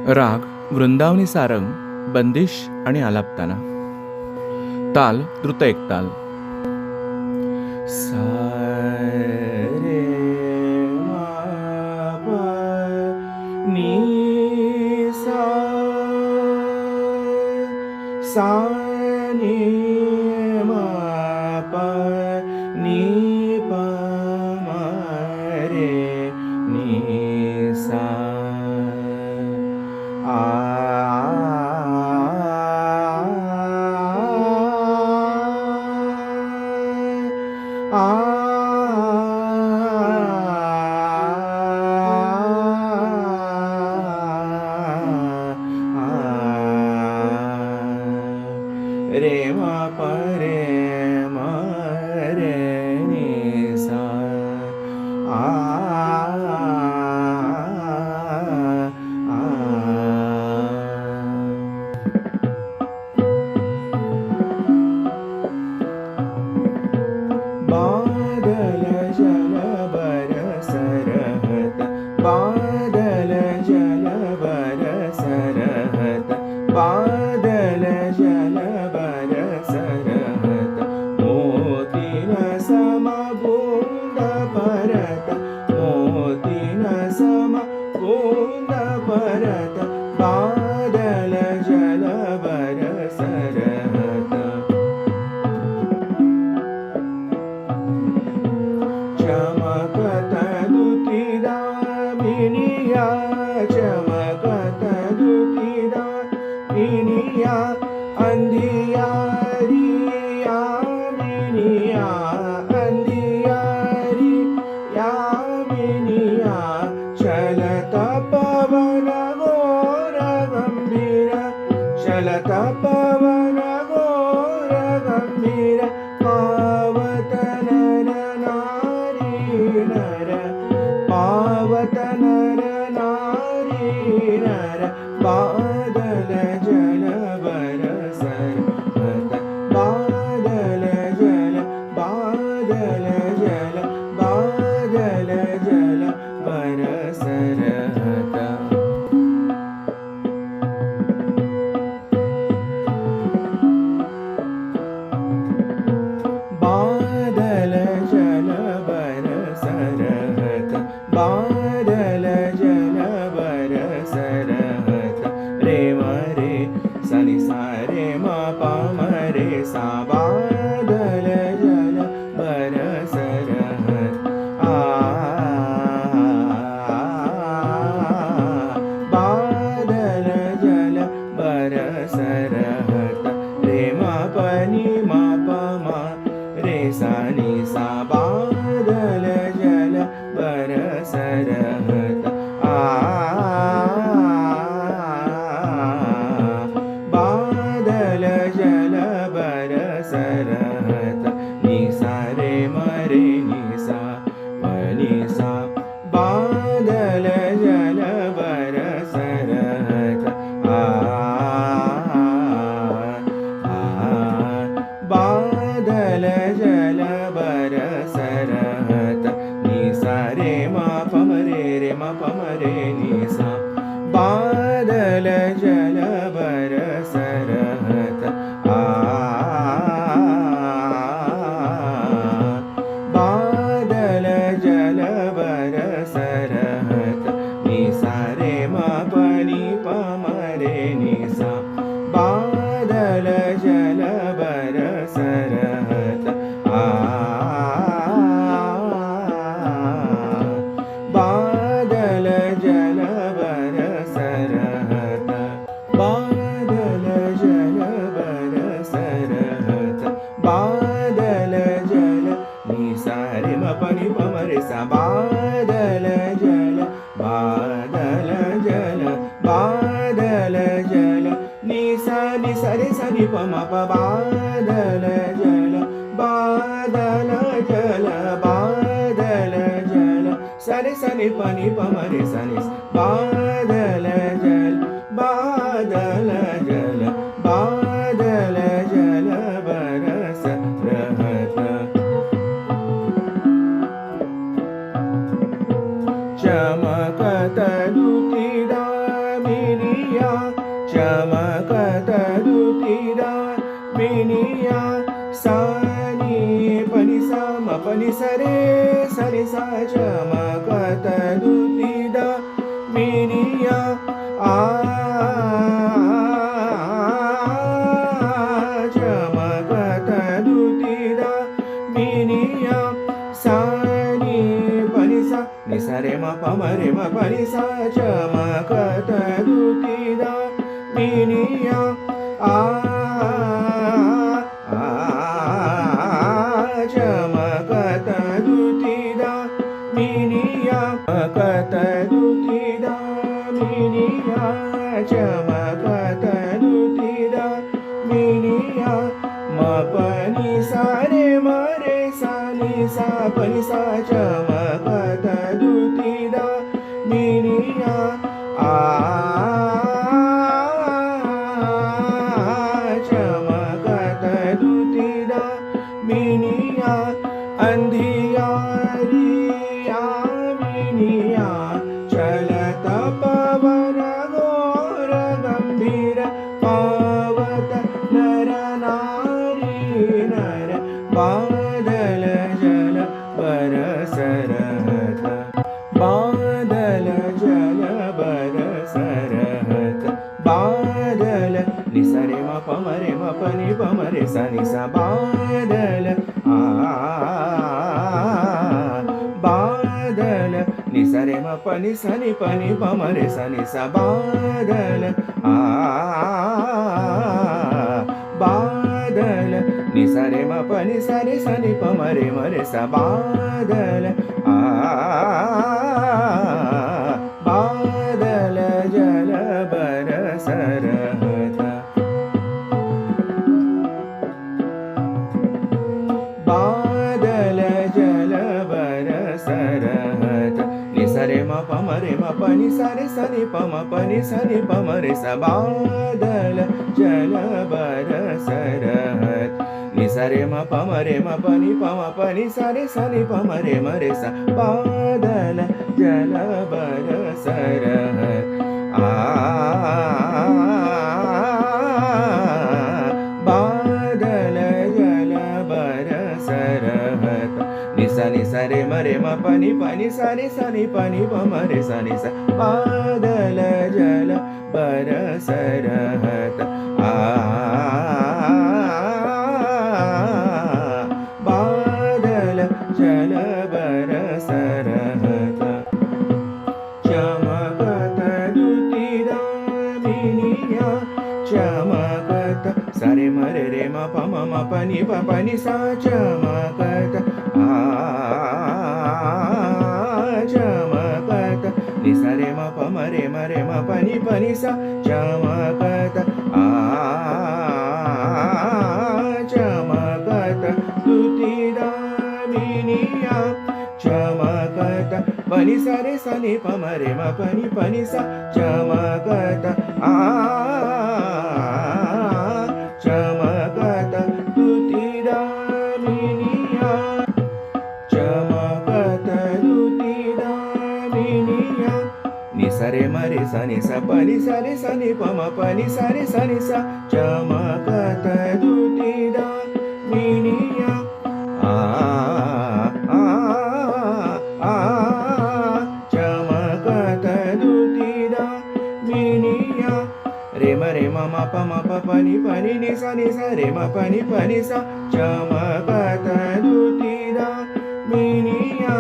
राग वृंदावनी सारंग, बंदिश आणि आलापताना. ताल द्रुत एकताल. सा रे मा पा नी सा, सा नी मा पा नी पा मा रे नी सा. रे मा प रे मा रे नि सा. बादल जल बरस रहत, बादल जल बरस रहत, बादल जल बरस रहत. मोतीन सम बूंद परत, मोतीन सम बूंद परत, बादल जल बरस रहत. चमकत दुती दामिनिया, चमकत दुती दामिनिया, अंधियारी यामिनिया, अंधियारी यामिनिया. चलत पवन घोर गंभीर, चलत पवन घोर गंभीर, पावत नर नारी नर, पावत नर नारी नर. बादल जल बरस रहत, बादल जल, बादल जल, बादल जल बरस रहत. बादल जल बरस रहत, बादल जल बरस रहत. रे म रे सा नि सा रे म पा म रे सा. बादल जल बरस रहत. बादल जल बरस रहत. रे म प नि म प म रे सा नि सा. बादल जल बरस रहत. बादल जल बरस रहत. नि सा रे म रे नि सा प नि सा. बादल जल बरस रहत. बादल जल बरस रहत. नि सा रे म प म रे म प म रे नि सा. बादल जल बरस रहत. बादल जल बरस रहत. नि सा रे म प नि प म रे नि सा. बादल जल बरस रहत. बादल जल बरस रहत. बादल जल बरस रहत. बादल जल नि सा रे म प नि प म रे सा. बादल जल, बादल जल, बादल जल नि सा रे सा नि प म प. बादल जल, बादल जल, बादल जल सा रे सा नि प नि प म रे सा नि सा. बादल जल, बादल जल, बादल जल बरस रहत. चमकत दुती दामिनी मिनिया चमकत दुतिदा मिनिया सा नी पनि सा म पनि सा रे सा रे सा चमकत दुतिदा मिनिया आ चमकत दुतिदा मिनिया सा नी पनि सा नि सा रे म प म रे म पनि सा चमकत दुतिदा मिनिया आ चमकत दुतिदा मिनिया चमकत दुतिदा मिनिया चमकत दुतिदा मिनिया म पनि सा रे म रे सा नि सा पनि सा चमकत दुतिदा मिनिया आ चमकत दुतिदा मिनिया अंधियारिया मिनिया चलत पवन घोर गंभीर पावत नर नारी नर बादल जल बरसरहत बादल जल बरसरहत बादल नि सा रे म प म रे म प नि प म रे सा नि सा बादल बादल नि सा रे म प नि सा नि प नि प म रे सा नि सा बादल बादल नि सा रे म प नि सा रे सा नि प म रे सा बादल बादल जल बरसरहत बादल जल बरसरहत नि सा रे म प म रे म प नि सा रे सा नि प म प नि सा नि प म रे सा बादल जल बरसरहत नि सा रे म प म रे म प नि प म प नि सा रे प म रे सा बादल जल बरसरहत बादल जल बरसरहत नि सा रे म प नि सा रे प नि प म रे सा बादल जल बरसरहत बादल जल बरसरहत चमकत दुतिदा मिनिया चमकत सा रे म रे म प म प नि सा चमकत चमकत नि सा रे म प म रे म प नि सा चमकत चमकत दुतिदा मिनिया चमकत पनि सा रे सा नि प म रे म प नि सा चमकत चमकत दुतिदा मिनिया चमकत दुतिदा मिनिया नि सा रे म रे सा नि सा प नि सा रे सा नि प म प नि सा रे सा नि सा चमकत दुतिदा मिनिया चमकत दुतिदा मिनिया रे म प नि सा रे म प नि सा चमकत दुतिदा मिनिया